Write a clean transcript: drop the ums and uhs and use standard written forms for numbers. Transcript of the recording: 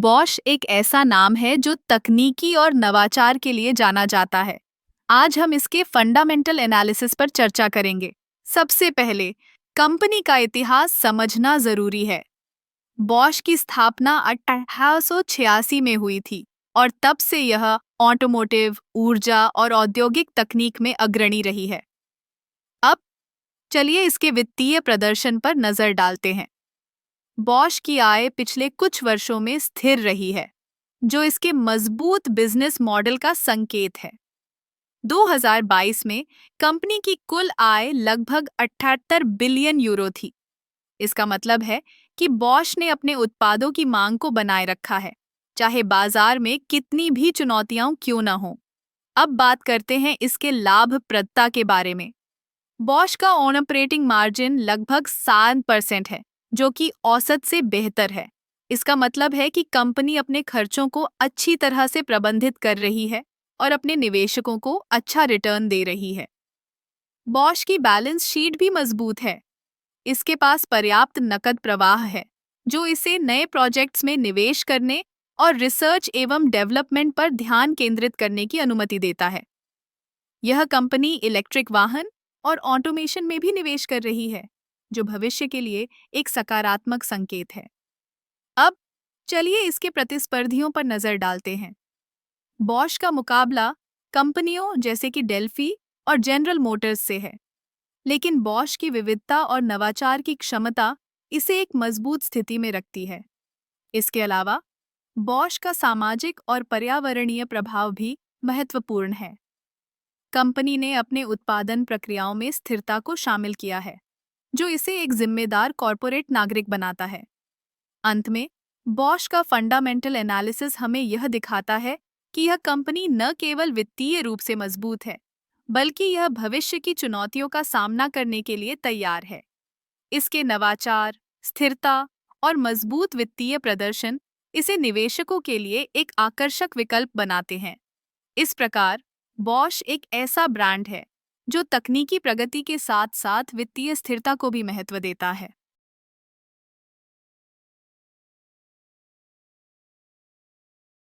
Bosch एक ऐसा नाम है जो तकनीकी और नवाचार के लिए जाना जाता है। आज हम इसके फंडामेंटल एनालिसिस पर चर्चा करेंगे। सबसे पहले, कंपनी का इतिहास समझना जरूरी है। बॉश की स्थापना 1886 में हुई थी और तब से यह ऑटोमोटिव, ऊर्जा और औद्योगिक तकनीक में अग्रणी रही है। अब चलिए इसके वित्तीय प्रदर्शन पर नजर डालते हैं। बॉश की आय पिछले कुछ वर्षों में स्थिर रही है, जो इसके मजबूत बिजनेस मॉडल का संकेत है। 2022 में कंपनी की कुल आय लगभग 78 बिलियन यूरो थी। इसका मतलब है कि बॉश ने अपने उत्पादों की मांग को बनाए रखा है, चाहे बाजार में कितनी भी चुनौतियां क्यों न हो। अब बात करते हैं इसके लाभप्रदता के बारे में। बॉश का ऑपरेटिंग मार्जिन लगभग 7% है, जो कि औसत से बेहतर है। इसका मतलब है कि कंपनी अपने खर्चों को अच्छी तरह से प्रबंधित कर रही है और अपने निवेशकों को अच्छा रिटर्न दे रही है। बॉश की बैलेंस शीट भी मजबूत है। इसके पास पर्याप्त नकद प्रवाह है, जो इसे नए प्रोजेक्ट्स में निवेश करने और रिसर्च एवं डेवलपमेंट पर ध्यान केंद्रित करने की अनुमति देता है। यह कंपनी इलेक्ट्रिक वाहन और ऑटोमेशन में भी निवेश कर रही है, जो भविष्य के लिए एक सकारात्मक संकेत है। अब चलिए इसके प्रतिस्पर्धियों पर नजर डालते हैं। बॉश का मुकाबला कंपनियों जैसे कि डेल्फी और जनरल मोटर्स से है, लेकिन बॉश की विविधता और नवाचार की क्षमता इसे एक मजबूत स्थिति में रखती है। इसके अलावा बॉश का सामाजिक और पर्यावरणीय प्रभाव भी महत्वपूर्ण है। कंपनी ने अपने उत्पादन प्रक्रियाओं में स्थिरता को शामिल किया है, जो इसे एक जिम्मेदार कॉरपोरेट नागरिक बनाता है। अंत में, बॉश का फंडामेंटल एनालिसिस हमें यह दिखाता है कि यह कंपनी न केवल वित्तीय रूप से मजबूत है, बल्कि यह भविष्य की चुनौतियों का सामना करने के लिए तैयार है। इसके नवाचार, स्थिरता और मजबूत वित्तीय प्रदर्शन इसे निवेशकों के लिए एक आकर्षक विकल्प बनाते हैं। इस प्रकार, बॉश एक ऐसा ब्रांड है जो तकनीकी प्रगति के साथ साथ वित्तीय स्थिरता को भी महत्व देता है।